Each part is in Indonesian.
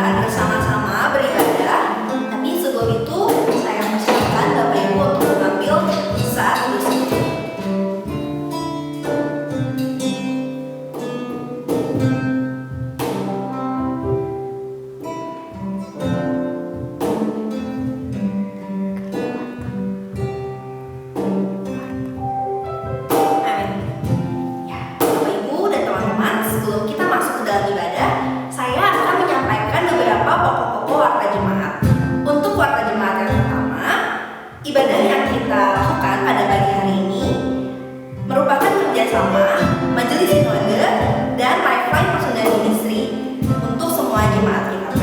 akan bersama-sama beribadah. Tapi sebelum itu, saya persilakan Bapak Ibu untuk mengambil saat bersama. Ibadah yang kita lakukan pada pagi hari ini merupakan kerjasama Majelis Sinode dan Lifeline Pasundan Ministry untuk semua jemaat GKP.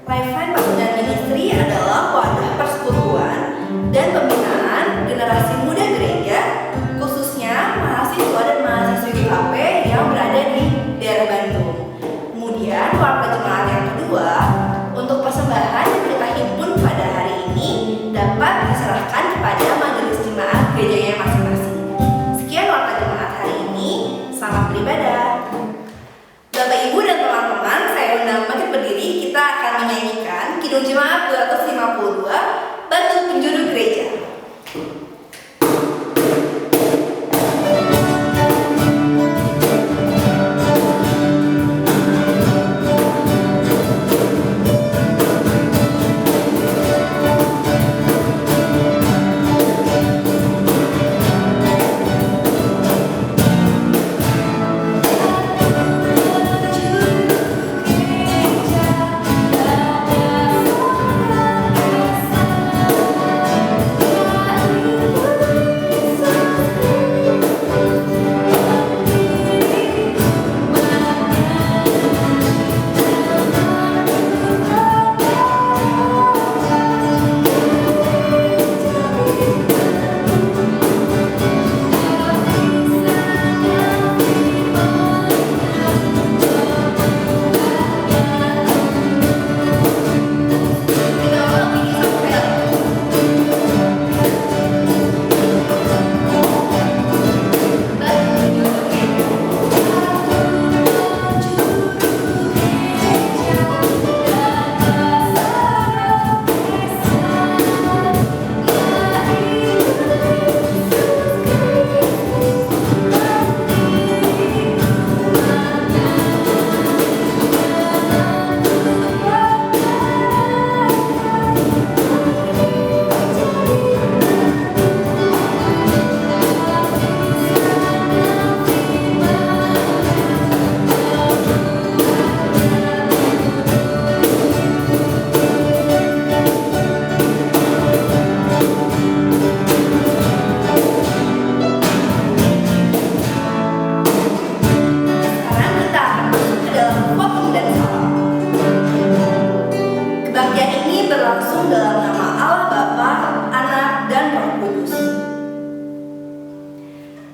Lifeline Pasundan Ministry adalah wadah persekutuan dan pembinaan generasi muda gereja, khususnya mahasiswa dan mahasiswi GKP yang berada di daerah Bandung. Kemudian warga jemaat yang kedua, untuk persembahan yang kita himpun pada hari ini dapat diserahkan kepada majelis jemaat gerejanya masing-masing. Sekian warta jemaat hari ini, selamat beribadah. Bapak Ibu dan teman-teman, saya undang makin berdiri, kita akan menyanyikan Kidung Jemaat 252, Batu Penjuru Gereja.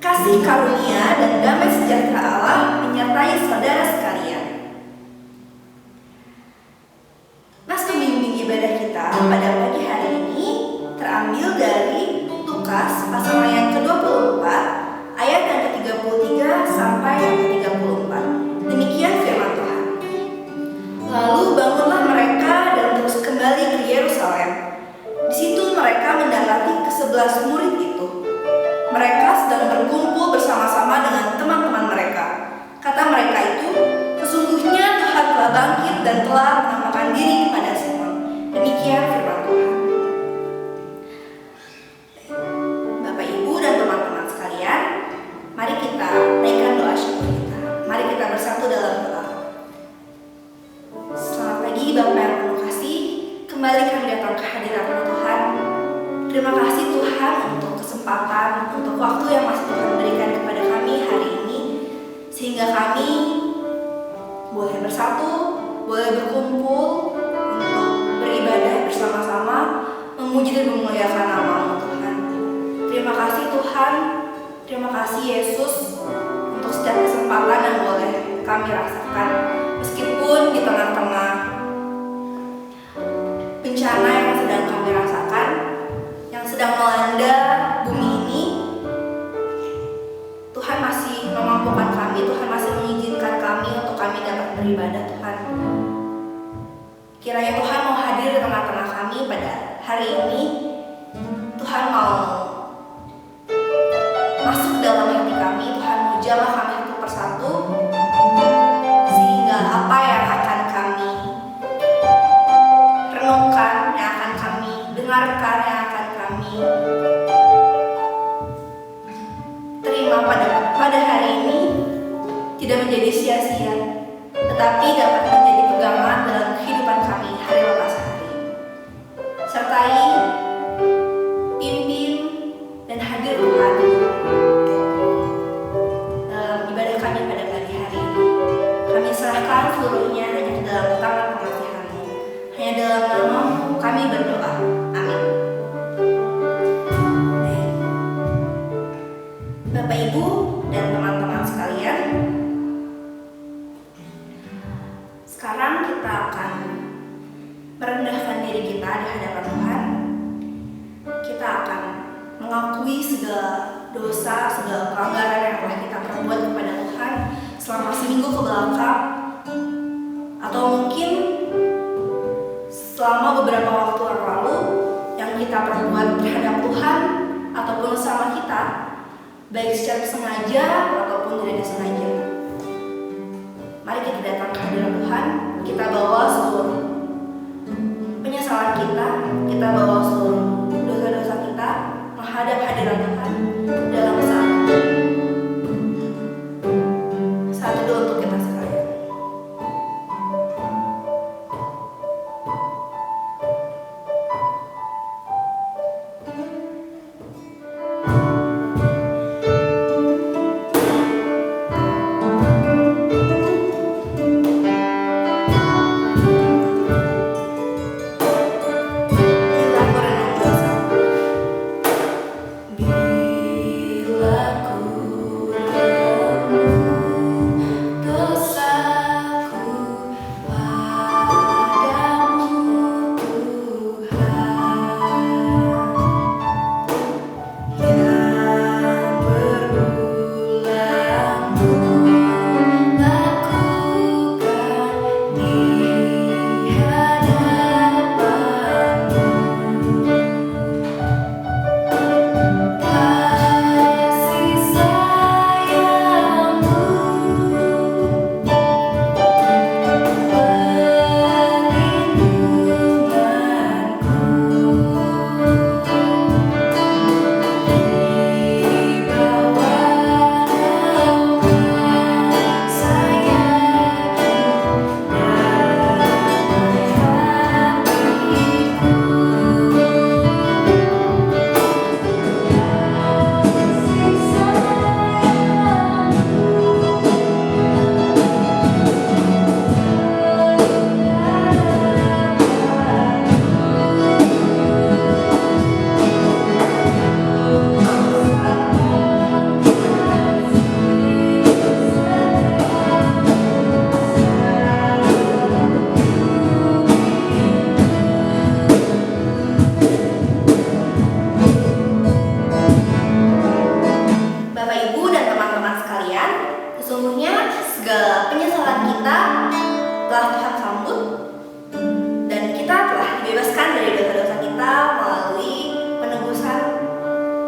Kasih karunia dan damai sejahtera Allah menyertai saudara sekalian. Naskah bimbing ibadah kita pada pagi hari ini terambil dari Lukas pasal yang ke-24 ayat yang ke-33 sampai yang ke-34. Demikian firman Tuhan. Lalu bangunlah mereka dan terus kembali ke Yerusalem. Di situ mereka mendapati ke-11 murid itu. Mereka sedang berkumpul bersama-sama dengan teman-teman mereka. Kata mereka itu, sesungguhnya Tuhan telah bangkit dan telah menampakkan diri kepada Simon. Demikian firman Tuhan. Bapak, Ibu, dan teman-teman sekalian, mari kita naikkan doa syukur kita. Mari kita bersatu dalam doa. Selamat pagi Bapak yang penuh kasih. Kembali kami datang ke hadirat Tuhan. Terima kasih Tuhan untuk kesempatan, untuk waktu yang masih Tuhan berikan kepada kami hari ini, sehingga kami boleh bersatu, boleh berkumpul untuk beribadah bersama-sama, memuji dan memuliakan nama-Mu Tuhan. Terima kasih Tuhan, terima kasih Yesus untuk setiap kesempatan yang boleh kami rasakan, meskipun di tengah-tengah bencana yang sedang kami rasakan, yang sedang melanda bumi ini, Tuhan masih memampukan kami, Tuhan masih mengizinkan kami untuk kami dapat beribadah Tuhan. Kiranya Tuhan mau hadir di tengah-tengah kami pada hari ini. Tuhan mau masuk ke dalam hati kami. Tuhan mau jamah kami satu persatu, sehingga apa yang akan kami renungkan, yang akan kami dengarkan, yang akan kami terima pada hari ini tidak menjadi sia-sia, tetapi dapat menjadi pegangan dalam kehidupan kami hari lepas hari. Sertai, pimpin, dan hadir Tuhan dalam ibadah kami pada pagi hari ini. Kami serahkan seluruhnya hanya ke dalam tangan pengasihan-Mu. Hanya dalam nama-Mu kami berdoa. Amin. Bapak, Ibu, dan teman-teman sekalian, sekarang kita akan merendahkan diri kita di hadapan Tuhan. Kita akan mengakui segala dosa, segala pelanggaran yang telah kita perbuat kepada Tuhan selama seminggu ke belakang, atau mungkin selama beberapa waktu yang lalu yang kita perbuat terhadap Tuhan ataupun sama kita, baik secara sengaja ataupun tidak disengaja. Mari kita datang ke hadirat Tuhan, kita bawa seluruh penyesalan kita bawa seluruh dosa-dosa kita menghadap hadirat Tuhan dalam saat itu untuk kita sekalian. Sesungguhnya segala penyesalan kita telah Tuhan sambut, dan kita telah dibebaskan dari dosa-dosa kita melalui penebusan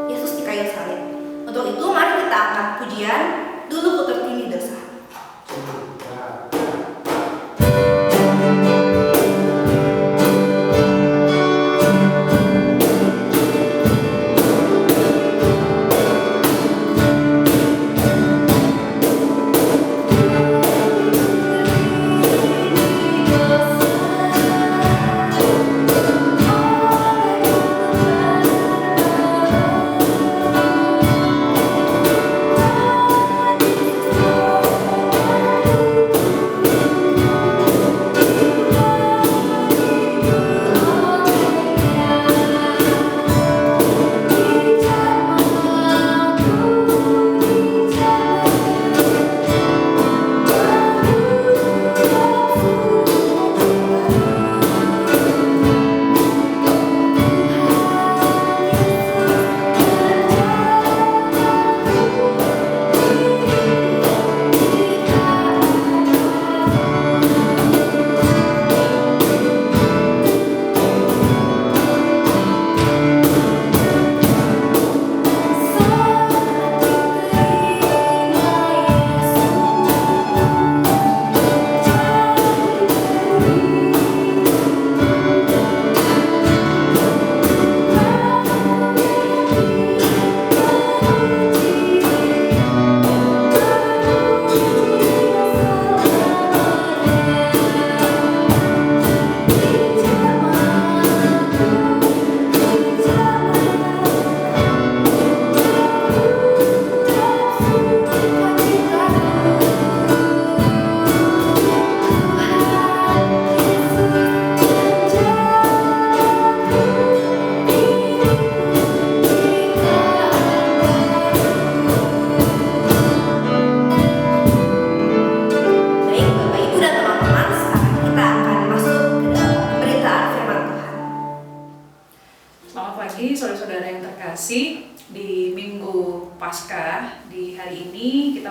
Yesus di kayu salib. Untuk itu mari kita angkat pujian Dulu Ku Tertindih Dosa. Ku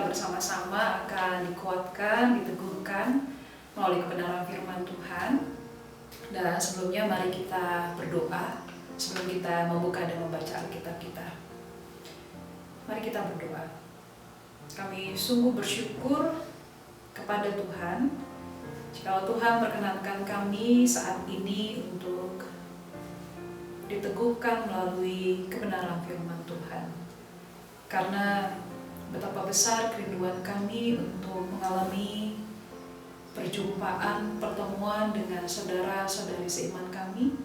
kita bersama-sama akan dikuatkan, diteguhkan melalui kebenaran firman Tuhan. Dan sebelumnya mari kita berdoa sebelum kita membuka dan membaca Alkitab kita. Mari kita berdoa. Kami sungguh bersyukur kepada Tuhan jika Tuhan perkenankan kami saat ini untuk diteguhkan melalui kebenaran firman Tuhan. Karena betapa besar kerinduan kami untuk mengalami perjumpaan, pertemuan dengan saudara-saudari seiman kami.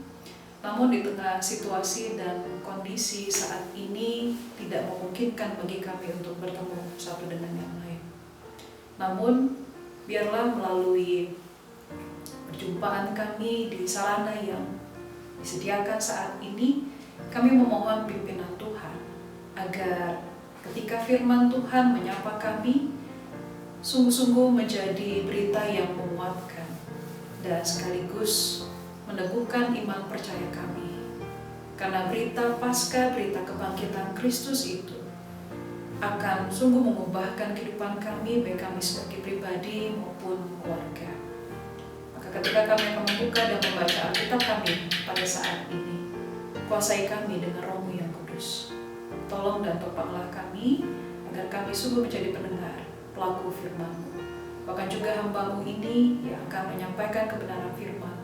Namun di tengah situasi dan kondisi saat ini tidak memungkinkan bagi kami untuk bertemu satu dengan yang lain. Namun biarlah melalui perjumpaan kami di sarana yang disediakan saat ini, kami memohon pimpinan Tuhan agar ketika firman Tuhan menyapa kami, sungguh-sungguh menjadi berita yang menguatkan dan sekaligus meneguhkan iman percaya kami. Karena berita Paskah, berita kebangkitan Kristus itu akan sungguh mengubahkan kehidupan kami, baik kami sebagai pribadi maupun keluarga. Maka ketika kami akan membuka dan membaca Alkitab kami pada saat ini, kuasai kami dengan Roh-Mu yang kudus. Tolong dan topanglah kami agar kami sungguh menjadi pendengar, pelaku firman-Mu. Bahkan juga hamba-Mu ini yang akan menyampaikan kebenaran firman-Mu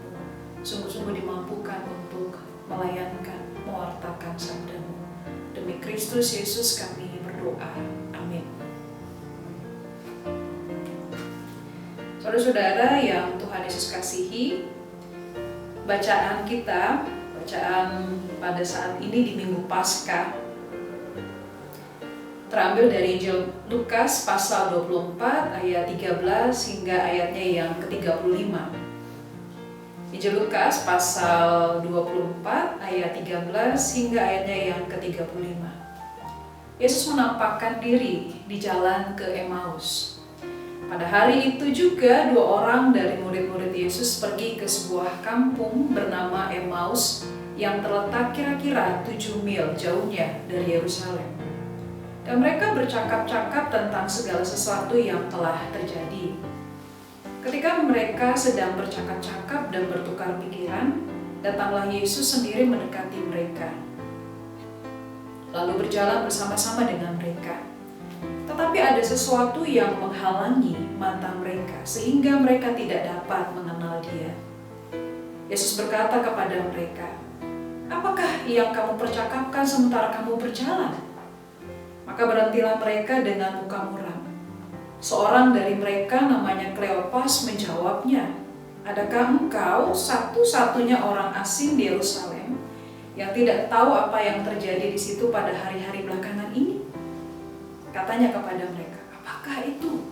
sungguh-sungguh dimampukan untuk melayankan, mewartakan sabda-Mu. Demi Kristus Yesus kami berdoa. Amin. Saudara-saudara yang Tuhan Yesus kasihi, bacaan pada saat ini di Minggu Paskah terambil dari Injil Lukas pasal 24 ayat 13 hingga ayatnya yang ke-35. Injil Lukas pasal 24 ayat 13 hingga ayatnya yang ke-35. Yesus menampakkan diri di jalan ke Emmaus. Pada hari itu juga 2 orang dari murid-murid Yesus pergi ke sebuah kampung bernama Emmaus yang terletak kira-kira 7 mil jauhnya dari Yerusalem. Dan mereka bercakap-cakap tentang segala sesuatu yang telah terjadi. Ketika mereka sedang bercakap-cakap dan bertukar pikiran, datanglah Yesus sendiri mendekati mereka, lalu berjalan bersama-sama dengan mereka. Tetapi ada sesuatu yang menghalangi mata mereka, sehingga mereka tidak dapat mengenal Dia. Yesus berkata kepada mereka, "Apakah yang kamu percakapkan sementara kamu berjalan?" Maka berhentilah mereka dengan muka muram. Seorang dari mereka namanya Kleopas menjawabnya, "Adakah engkau satu-satunya orang asing di Yerusalem yang tidak tahu apa yang terjadi di situ pada hari-hari belakangan ini?" Katanya kepada mereka, "Apakah itu?"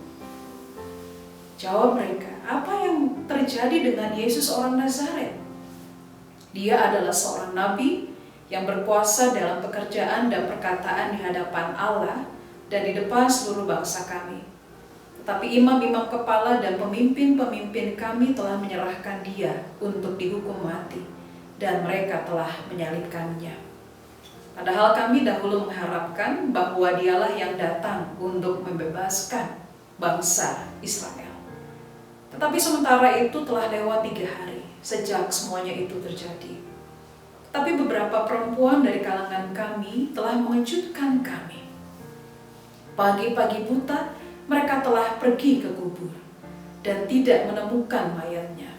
Jawab mereka, "Apa yang terjadi dengan Yesus orang Nazaret? Dia adalah seorang nabi yang berkuasa dalam pekerjaan dan perkataan di hadapan Allah dan di depan seluruh bangsa kami. Tetapi imam-imam kepala dan pemimpin-pemimpin kami telah menyerahkan Dia untuk dihukum mati, dan mereka telah menyalibkannya. Padahal kami dahulu mengharapkan bahwa Dialah yang datang untuk membebaskan bangsa Israel. Tetapi sementara itu telah lewat 3 hari sejak semuanya itu terjadi. Tapi beberapa perempuan dari kalangan kami telah mengejutkan kami. Pagi-pagi buta, mereka telah pergi ke kubur dan tidak menemukan mayatnya.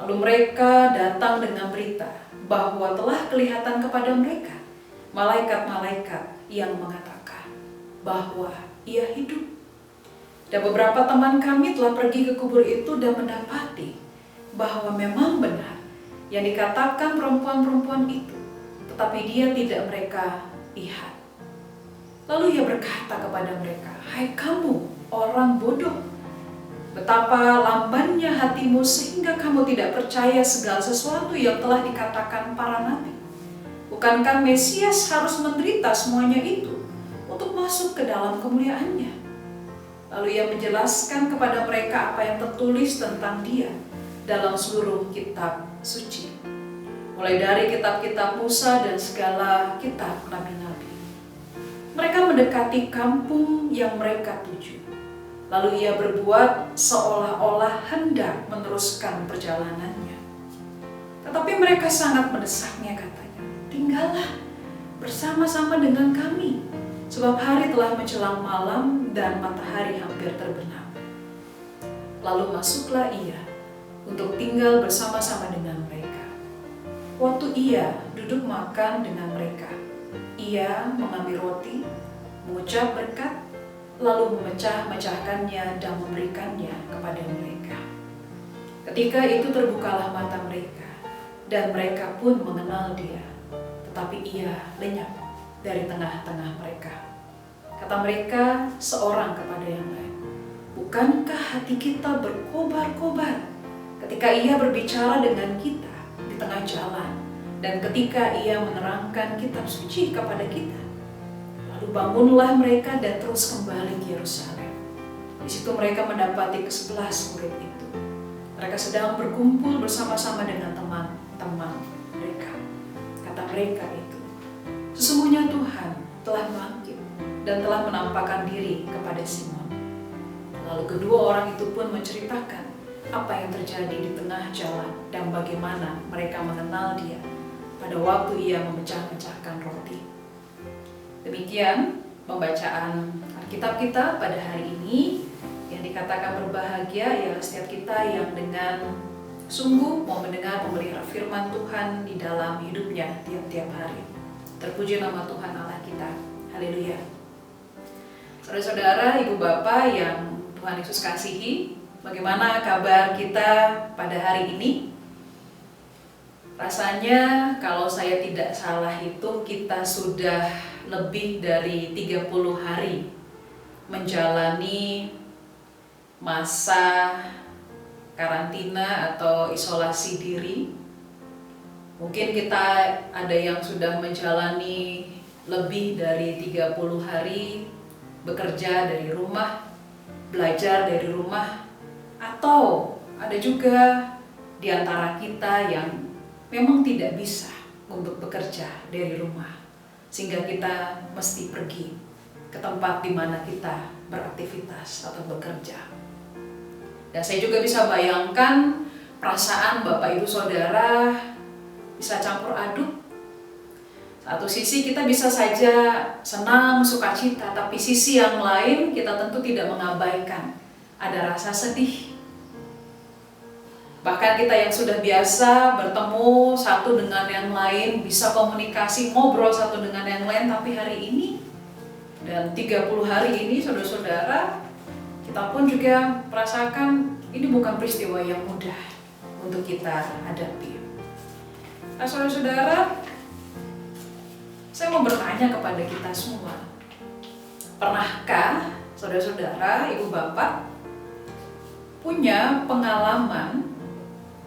Lalu mereka datang dengan berita bahwa telah kelihatan kepada mereka malaikat-malaikat yang mengatakan bahwa Ia hidup. Dan beberapa teman kami telah pergi ke kubur itu dan mendapati bahwa memang benar yang dikatakan perempuan-perempuan itu, tetapi Dia tidak mereka lihat. Lalu Ia berkata kepada mereka, "Hai kamu orang bodoh, betapa lambannya hatimu sehingga kamu tidak percaya segala sesuatu yang telah dikatakan para nabi. Bukankah Mesias harus menderita semuanya itu untuk masuk ke dalam kemuliaannya?" Lalu Ia menjelaskan kepada mereka apa yang tertulis tentang Dia dalam seluruh kitab suci, mulai dari kitab-kitab Musa dan segala kitab nabi-nabi. Mereka mendekati kampung yang mereka tuju. Lalu ia berbuat seolah-olah hendak meneruskan perjalanannya. Tetapi mereka sangat mendesaknya, katanya, "Tinggallah bersama-sama dengan kami, sebab hari telah menjelang malam dan matahari hampir terbenam." Lalu masuklah ia untuk tinggal bersama-sama dengan mereka. Waktu ia duduk makan dengan mereka, ia mengambil roti, mengucap berkat, lalu memecah-mecahkannya dan memberikannya kepada mereka. Ketika itu terbukalah mata mereka, dan mereka pun mengenal dia, tetapi ia lenyap dari tengah-tengah mereka. Kata mereka seorang kepada yang lain, "Bukankah hati kita berkobar-kobar ketika ia berbicara dengan kita di tengah jalan, dan ketika ia menerangkan kitab suci kepada kita?" Lalu bangunlah mereka dan terus kembali ke Yerusalem. Di situ mereka mendapati ke-11 murid itu. Mereka sedang berkumpul bersama-sama dengan teman-teman mereka. Kata mereka itu, "Sesungguhnya Tuhan telah bangkit dan telah menampakkan diri kepada Simon." Lalu kedua orang itu pun menceritakan apa yang terjadi di tengah jalan dan bagaimana mereka mengenal dia pada waktu ia memecah-mecahkan roti. Demikian pembacaan Alkitab kita pada hari ini. Yang dikatakan berbahagia ialah setiap kita yang dengan sungguh mau mendengar memelihara firman Tuhan di dalam hidupnya tiap-tiap hari. Terpuji nama Tuhan Allah kita. Haleluya. Saudara-saudara, ibu bapak yang Tuhan Yesus kasihi, bagaimana kabar kita pada hari ini? Rasanya kalau saya tidak salah hitung, kita sudah lebih dari 30 hari menjalani masa karantina atau isolasi diri. Mungkin kita ada yang sudah menjalani lebih dari 30 hari bekerja dari rumah, belajar dari rumah, atau ada juga di antara kita yang memang tidak bisa untuk bekerja dari rumah, sehingga kita mesti pergi ke tempat di mana kita beraktivitas atau bekerja. Dan saya juga bisa bayangkan perasaan Bapak Ibu Saudara bisa campur aduk. Satu sisi kita bisa saja senang, sukacita, tapi sisi yang lain kita tentu tidak mengabaikan. Ada rasa sedih. Bahkan kita yang sudah biasa bertemu satu dengan yang lain, bisa komunikasi, ngobrol satu dengan yang lain, tapi hari ini dan 30 hari ini saudara-saudara, kita pun juga merasakan ini bukan peristiwa yang mudah untuk kita hadapi. Nah, saudara-saudara, saya mau bertanya kepada kita semua. Pernahkah saudara-saudara, ibu bapak, punya pengalaman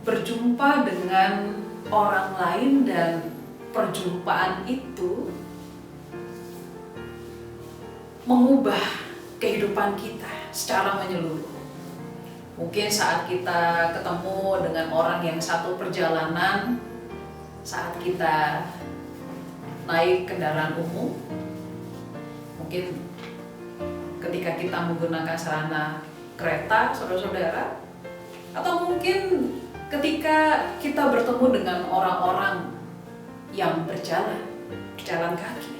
berjumpa dengan orang lain dan perjumpaan itu mengubah kehidupan kita secara menyeluruh? Mungkin saat kita ketemu dengan orang yang satu perjalanan, saat kita naik kendaraan umum, mungkin ketika kita menggunakan sarana kereta, saudara-saudara, atau mungkin ketika kita bertemu dengan orang-orang yang berjalan kaki.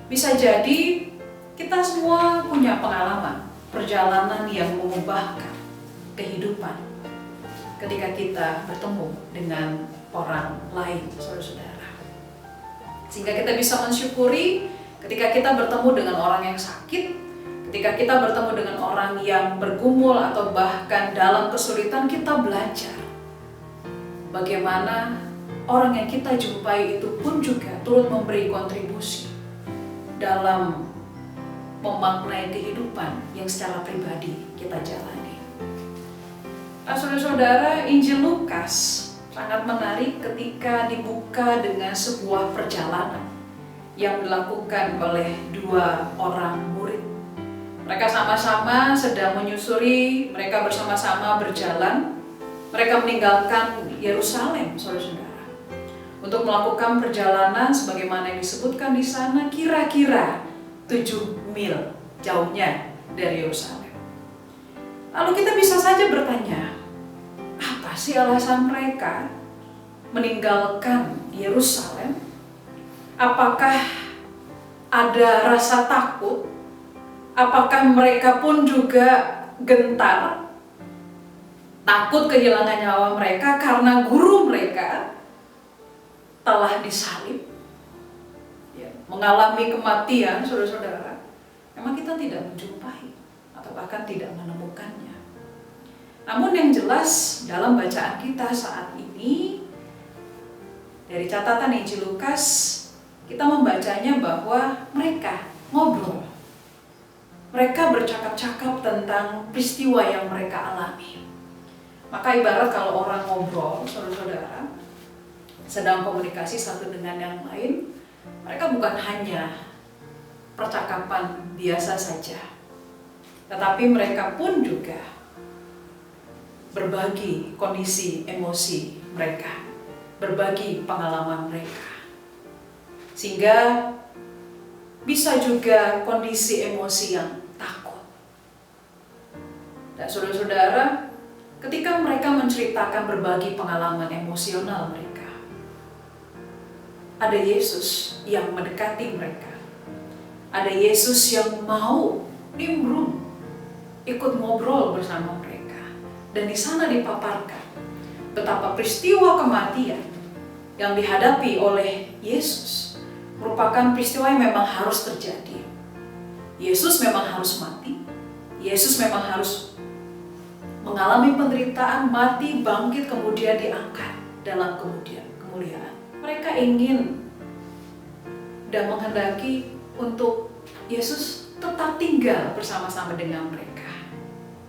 Bisa jadi kita semua punya pengalaman perjalanan yang mengubahkan kehidupan ketika kita bertemu dengan orang lain, saudara-saudara. Sehingga kita bisa mensyukuri ketika kita bertemu dengan orang yang sakit, ketika kita bertemu dengan orang yang bergumul atau bahkan dalam kesulitan, kita belajar bagaimana orang yang kita jumpai itu pun juga turut memberi kontribusi dalam memaknai kehidupan yang secara pribadi kita jalani. Nah, saudara-saudara, Injil Lukas sangat menarik ketika dibuka dengan sebuah perjalanan yang dilakukan oleh dua orang murid. Mereka sama-sama sedang menyusuri, mereka bersama-sama berjalan. Mereka meninggalkan Yerusalem, saudara-saudara, untuk melakukan perjalanan sebagaimana yang disebutkan di sana, kira-kira 7 mil jauhnya dari Yerusalem. Lalu kita bisa saja bertanya, apa sih alasan mereka meninggalkan Yerusalem? Apakah ada rasa takut? Apakah mereka pun juga gentar, takut kehilangan nyawa mereka karena guru mereka telah disalib, ya, mengalami kematian, saudara-saudara? Memang kita tidak menjumpai atau bahkan tidak menemukannya. Namun yang jelas dalam bacaan kita saat ini, dari catatan Injil Lukas, kita membacanya bahwa mereka ngobrol. Mereka bercakap-cakap tentang peristiwa yang mereka alami. Maka ibarat kalau orang ngobrol, saudara-saudara, sedang komunikasi satu dengan yang lain, mereka bukan hanya percakapan biasa saja, tetapi mereka pun juga berbagi kondisi emosi mereka, berbagi pengalaman mereka. Sehingga bisa juga kondisi emosi yang takut. Dan saudara-saudara, ketika mereka menceritakan berbagi pengalaman emosional mereka, ada Yesus yang mendekati mereka. Ada Yesus yang mau nimbrung, ikut ngobrol bersama mereka. Dan di sana dipaparkan betapa peristiwa kematian yang dihadapi oleh Yesus merupakan peristiwa yang memang harus terjadi. Yesus memang harus mati. Yesus memang harus mengalami penderitaan, mati, bangkit, kemudian diangkat dalam kemuliaan. Mereka ingin dan menghendaki untuk Yesus tetap tinggal bersama-sama dengan mereka.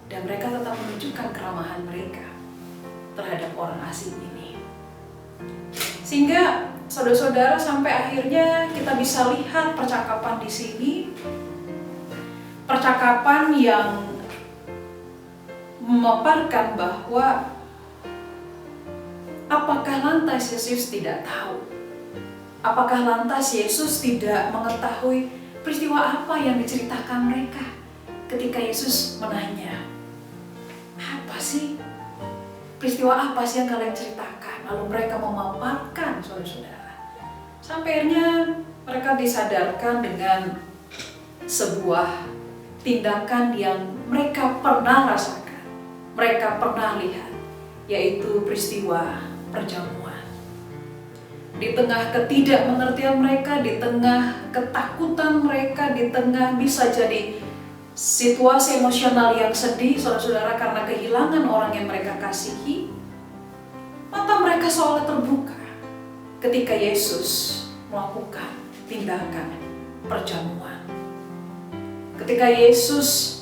Dan mereka tetap menunjukkan keramahan mereka terhadap orang asing ini. Sehingga saudara-saudara, sampai akhirnya kita bisa lihat percakapan di sini, percakapan yang memaparkan bahwa apakah lantas Yesus tidak tahu? Apakah lantas Yesus tidak mengetahui peristiwa apa yang diceritakan mereka? Ketika Yesus menanya, apa sih? Peristiwa apa sih yang kalian ceritakan? Lalu mereka memaparkan, saudara-saudara. Sampai akhirnya mereka disadarkan dengan sebuah tindakan yang mereka pernah rasakan, mereka pernah lihat, yaitu peristiwa perjamuan. Di tengah ketidakmengertian mereka, di tengah ketakutan mereka, di tengah bisa jadi situasi emosional yang sedih, saudara-saudara, karena kehilangan orang yang mereka kasihi, mata mereka seolah terbuka ketika Yesus melakukan tindakan perjamuan. Ketika Yesus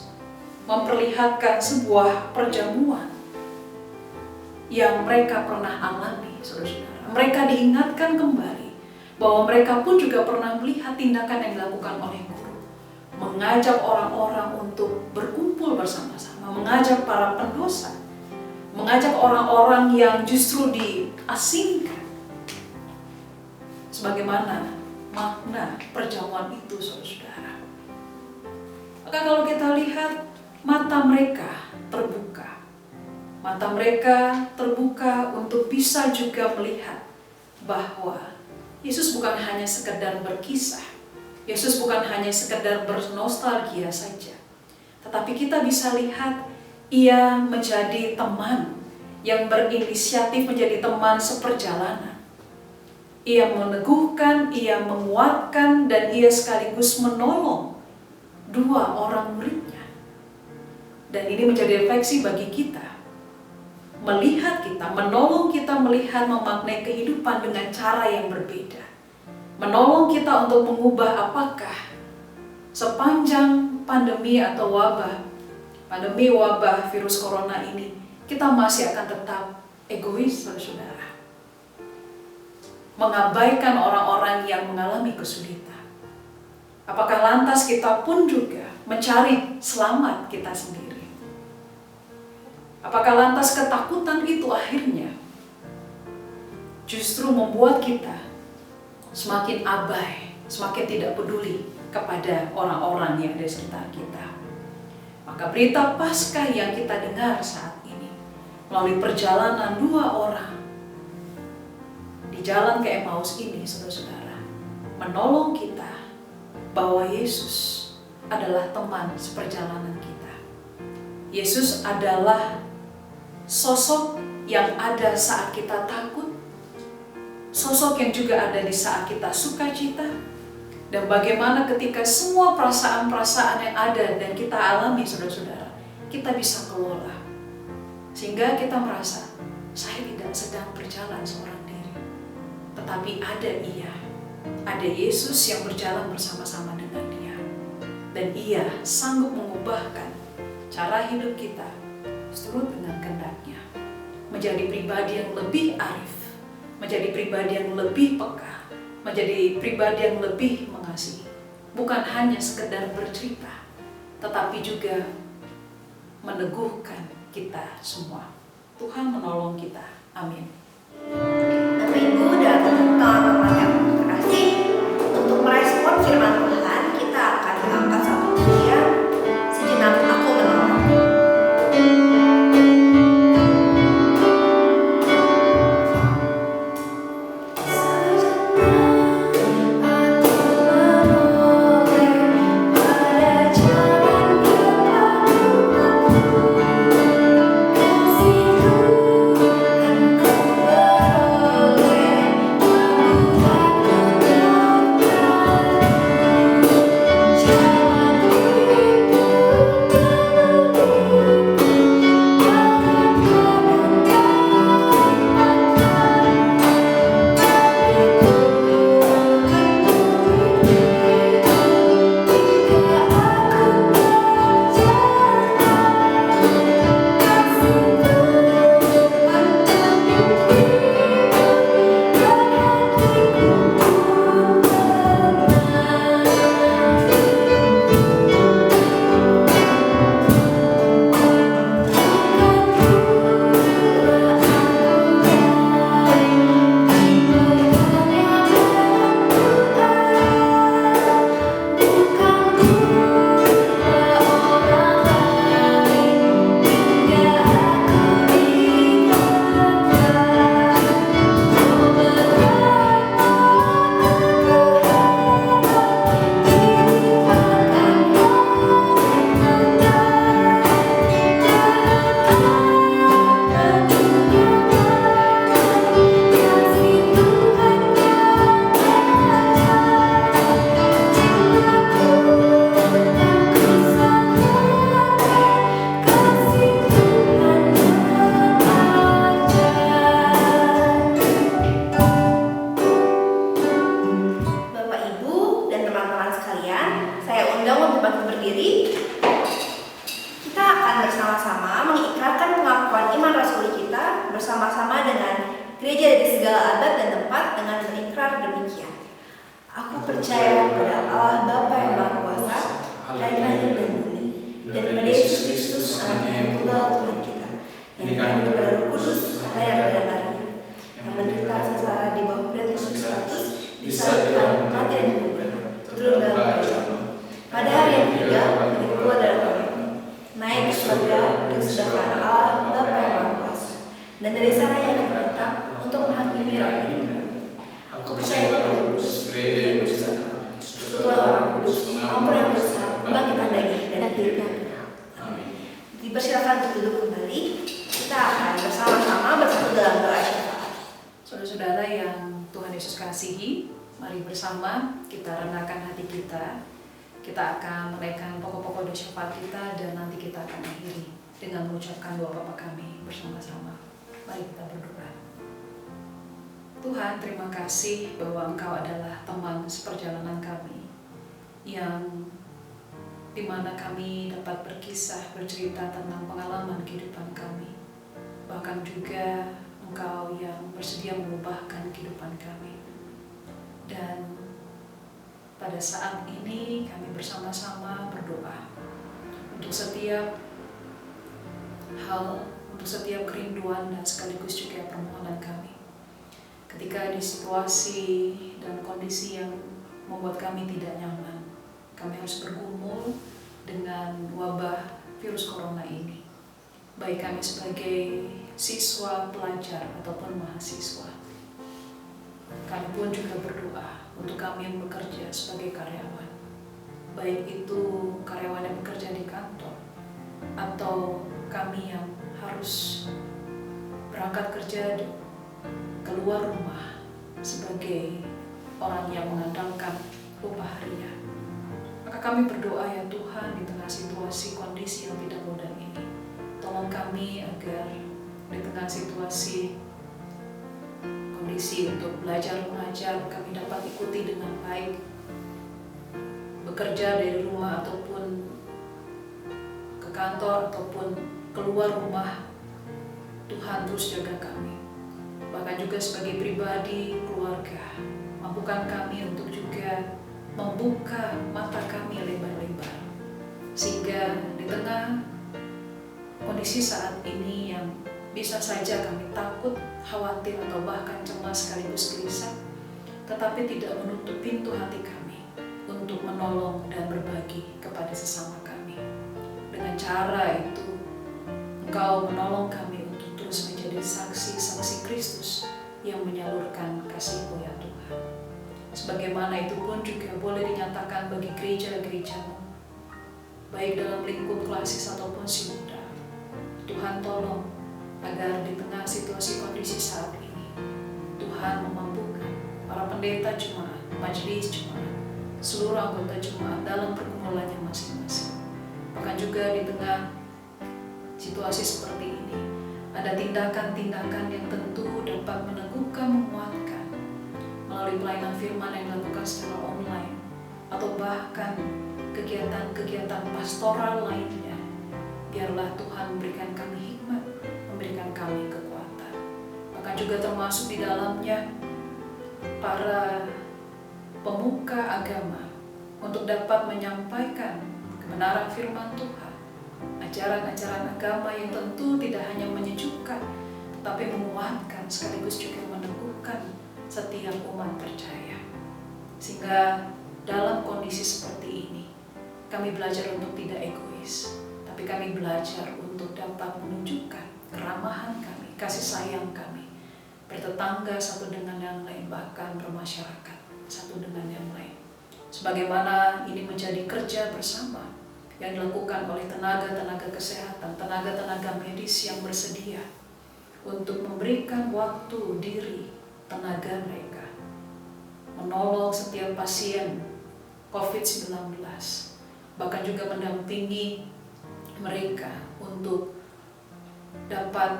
memperlihatkan sebuah perjamuan yang mereka pernah alami, saudara-saudara, mereka diingatkan kembali bahwa mereka pun juga pernah melihat tindakan yang dilakukan oleh guru, mengajak orang-orang untuk berkumpul bersama-sama, mengajak para pendosa, mengajak orang-orang yang justru diasingkan. Sebagaimana makna perjamuan itu, saudara-saudara. Maka kalau kita lihat, mata mereka terbuka. Mata mereka terbuka untuk bisa juga melihat bahwa Yesus bukan hanya sekedar berkisah, Yesus bukan hanya sekedar bernostalgia saja, tetapi kita bisa lihat ia menjadi teman yang berinisiatif, menjadi teman seperjalanan. Ia meneguhkan, ia menguatkan, dan ia sekaligus menolong dua orang muridnya. Dan ini menjadi refleksi bagi kita, melihat kita, menolong kita melihat, memaknai kehidupan dengan cara yang berbeda. Menolong kita untuk mengubah apakah sepanjang pandemi atau wabah virus corona ini, kita masih akan tetap egois, saudara. Mengabaikan orang-orang yang mengalami kesulitan. Apakah lantas kita pun juga mencari selamat kita sendiri? Apakah lantas ketakutan itu akhirnya justru membuat kita semakin abai, semakin tidak peduli kepada orang-orang yang ada di sekitar kita. Maka berita Paskah yang kita dengar saat ini melalui perjalanan 2 orang di jalan ke Emmaus ini, saudara-saudara, menolong kita bahwa Yesus adalah teman seperjalanan kita. Yesus adalah sosok yang ada saat kita takut, sosok yang juga ada di saat kita sukacita, dan bagaimana ketika semua perasaan-perasaan yang ada dan kita alami, saudara-saudara, kita bisa kelola. Sehingga kita merasa, saya tidak sedang berjalan seorang diri. Tetapi ada Yesus yang berjalan bersama-sama dengan dia. Dan ia sanggup mengubahkan cara hidup kita seturut dengan kehendak-Nya. Menjadi pribadi yang lebih arif, menjadi pribadi yang lebih peka, menjadi pribadi yang lebih mengasihi. Bukan hanya sekedar bercerita, tetapi juga meneguhkan kita semua. Tuhan menolong kita. Amin. Bapak Ibu dan teman-teman yang terkasih, untuk merespon firman Tuhan, kita akan mengangkat satu pujian, Sejenak Aku Menolak. bersama-sama dengan gereja dari segala abad dan tempat dengan berikrar demikian. Aku percaya kepada Allah Bapa yang Maha Kuasa, dan langit dan bumi, dan pada Yesus Kristus Anaknya yang tunggal Tuhan kita, yang dikandung kepada Roh Kudus, lahir dari Maria, yang menderita sengsara di bawah Pontius Pilatus, disalibkan, mati dan dikubur, turun dalam kerajaan. Pada hari yang ketiga, keluar dari kubur, naik ke surga, duduk sebelah kanan Allah Bapa yang Maha Kuasa, dan dari sana yang akan datang untuk menghakimi rakyat ini. Aku percaya kepada Kudus, gereja yang bersatu, Tuhan orang kudus, ampun yang dosa, kebangkitan daging dan hidup yang kekal. Amin. Dipersilakan untuk duduk kembali. Kita akan bersama-sama bersatu dalam doa syafaat. Saudara-saudara yang Tuhan Yesus kasihi, mari bersama kita rendahkan hati kita. Kita akan menaikkan pokok-pokok doa syafaat kita dan nanti kita akan akhiri dengan mengucapkan doa Bapa kami bersama-sama. Mari kita berdoa. Tuhan, terima kasih bahwa Engkau adalah teman seperjalanan kami, yang dimana kami dapat berkisah, bercerita tentang pengalaman kehidupan kami. Bahkan juga Engkau yang bersedia mengubahkan kehidupan kami. Dan pada saat ini kami bersama-sama berdoa untuk setiap hal, untuk setiap kerinduan dan sekaligus juga permohonan kami. Ketika di situasi dan kondisi yang membuat kami tidak nyaman, kami harus bergumul dengan wabah virus corona ini. Baik kami sebagai siswa, pelajar, ataupun mahasiswa. Kami pun juga berdoa untuk kami yang bekerja sebagai karyawan. Baik itu karyawan yang bekerja di kantor, atau kami yang harus berangkat kerja keluar rumah sebagai orang yang mengandalkan upah harian. Maka kami berdoa ya Tuhan, di tengah situasi kondisi yang tidak mudah ini, tolong kami agar di tengah situasi kondisi untuk belajar mengajar kami dapat ikuti dengan baik, bekerja dari rumah ataupun ke kantor ataupun keluar rumah. Tuhan terus jaga kami, bahkan juga sebagai pribadi, keluarga, mampukan kami untuk juga membuka mata kami lebar-lebar, sehingga di tengah kondisi saat ini yang bisa saja kami takut, khawatir, atau bahkan cemas sekaligus gelisah, tetapi tidak menutup pintu hati kami untuk menolong dan berbagi kepada sesama kami. Dengan cara itu, Engkau menolong kami untuk terus menjadi saksi-saksi Kristus yang menyalurkan kasih-Mu ya Tuhan. Sebagaimana itu pun juga boleh dinyatakan bagi gereja-gereja-Mu, baik dalam lingkup klasis ataupun sinode. Tuhan tolong agar di tengah situasi kondisi saat ini, Tuhan memampukan para pendeta jemaat, majelis jemaat, seluruh anggota jemaat dalam pergumulannya masing-masing. Bahkan juga di tengah situasi seperti ini, ada tindakan-tindakan yang tentu dapat meneguhkan, menguatkan melalui pelayanan firman yang dilakukan secara online, atau bahkan kegiatan-kegiatan pastoral lainnya. Biarlah Tuhan memberikan kami hikmat, memberikan kami kekuatan. Bahkan juga termasuk di dalamnya para pemuka agama untuk dapat menyampaikan kebenaran firman Tuhan, ajaran-ajaran agama yang tentu tidak hanya menyejukkan, tetapi menguatkan sekaligus juga meneguhkan setiap umat percaya. Sehingga dalam kondisi seperti ini, kami belajar untuk tidak egois, tapi kami belajar untuk dapat menunjukkan keramahan kami, kasih sayang kami, bertetangga satu dengan yang lain, bahkan bermasyarakat satu dengan yang lain. Sebagaimana ini menjadi kerja bersama yang dilakukan oleh tenaga-tenaga kesehatan, tenaga-tenaga medis yang bersedia untuk memberikan waktu, diri, tenaga mereka, menolong setiap pasien COVID-19, bahkan juga mendampingi mereka untuk dapat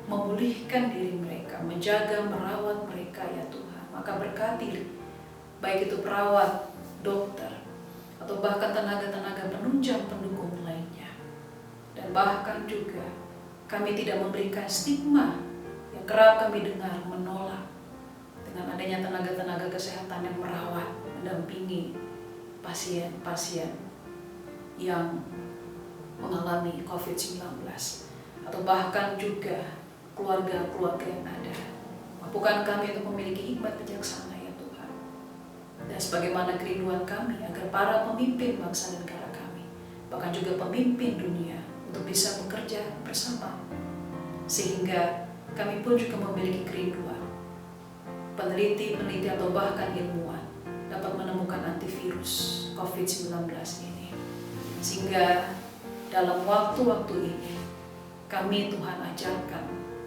memulihkan diri mereka, menjaga, merawat mereka ya Tuhan. Maka berkati baik itu perawat, dokter, atau bahkan tenaga-tenaga penunjang pendukung lainnya. Dan bahkan juga kami tidak memberikan stigma yang kerap kami dengar menolak dengan adanya tenaga-tenaga kesehatan yang merawat, mendampingi pasien-pasien yang mengalami COVID-19, atau bahkan juga keluarga-keluarga yang ada. Mampukan kami untuk memiliki hikmat bijaksana ya Tuhan. Dan sebagaimana kerinduan kami agar para pemimpin bangsa dan negara kami, bahkan juga pemimpin dunia, untuk bisa bekerja bersama, sehingga kami pun juga memiliki kerinduan peneliti atau bahkan ilmuwan dapat menemukan antivirus COVID-19 ini, sehingga dalam waktu-waktu ini kami Tuhan ajarkan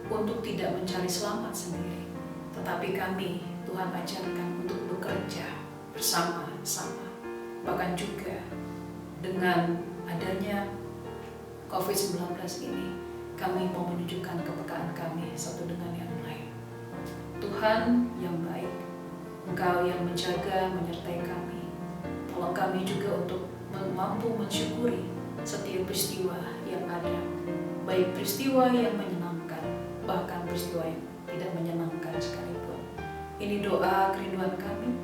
untuk tidak mencari selamat sendiri, tetapi kami Tuhan ajarkan untuk bekerja bersama-sama. Bahkan juga dengan adanya COVID-19 ini, kami mau menunjukkan kepekaan kami satu dengan yang lain. Tuhan yang baik, Engkau yang menjaga, menyertai kami. Tolong kami juga untuk mampu mensyukuri setiap peristiwa yang ada, baik peristiwa yang menyenangkan, bahkan peristiwa yang tidak menyenangkan sekalipun. Ini doa kerinduan kami,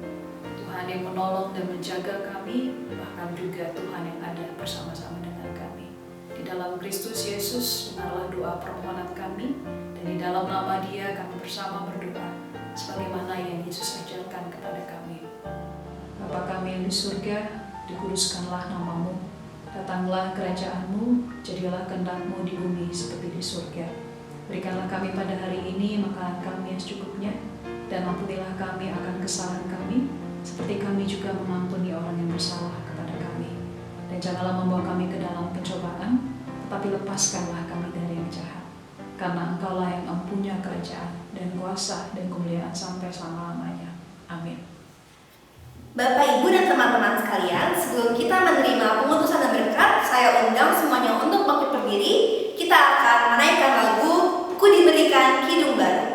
Tuhan yang menolong dan menjaga kami, bahkan juga Tuhan yang ada bersama-sama dengan kami. Di dalam Kristus Yesus, dengarlah doa permohonan kami, dan di dalam nama Dia kami bersama berdoa, sebagaimana yang Yesus ajarkan kepada kami. Bapa kami yang di surga, dikuduskanlah namamu, datanglah kerajaan-Mu, jadilah kehendak-Mu di bumi seperti di surga. Berikanlah kami pada hari ini makanan kami yang secukupnya, dan ampunilah kami akan kesalahan kami, seperti kami juga mengampuni orang yang bersalah kepada kami. Dan janganlah membawa kami ke dalam pencobaan, tetapi lepaskanlah kami dari yang jahat. Karena Engkaulah yang mempunyai kerajaan dan kuasa dan kemuliaan sampai selama-lamanya. Amin. Bapak, Ibu, dan teman-teman sekalian, sebelum kita menerima pengutusan dan berkat, saya undang semuanya untuk bangkit berdiri. Kita akan menaikkan lagu Ku Diberikan Hidung Baru.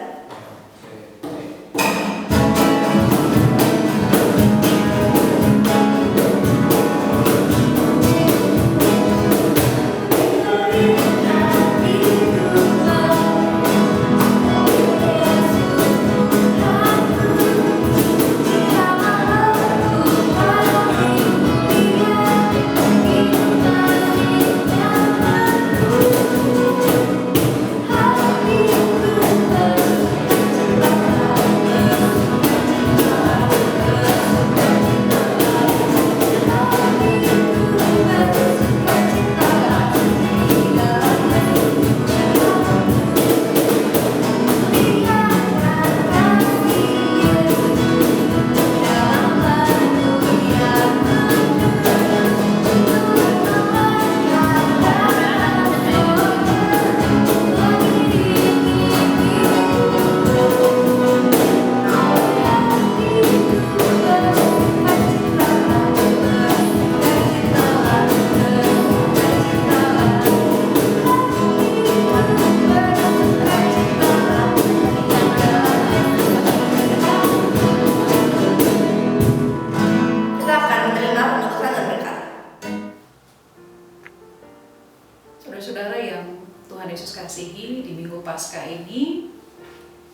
Saudara-saudara yang Tuhan Yesus kasihi, di Minggu Paskah ini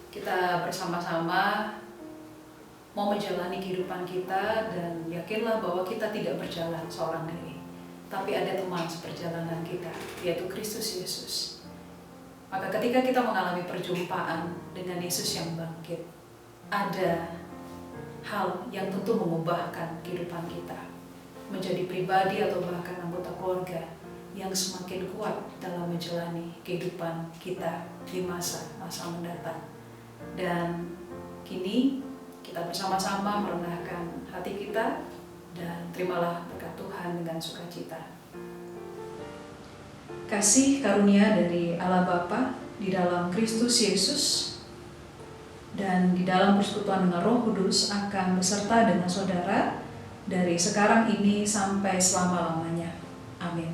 kita bersama-sama mau menjalani kehidupan kita, dan yakinlah bahwa kita tidak berjalan seorang diri, tapi ada teman seperjalanan kita, yaitu Kristus Yesus. Maka ketika kita mengalami perjumpaan dengan Yesus yang bangkit, ada hal yang tentu mengubahkan kehidupan kita menjadi pribadi atau bahkan anggota keluarga yang semakin kuat dalam menjalani kehidupan kita di masa-masa mendatang. Dan kini kita bersama-sama merendahkan hati kita dan terimalah berkat Tuhan dengan sukacita. Kasih karunia dari Allah Bapa di dalam Kristus Yesus dan di dalam persekutuan dengan Roh Kudus akan beserta dengan saudara dari sekarang ini sampai selama-lamanya. Amin.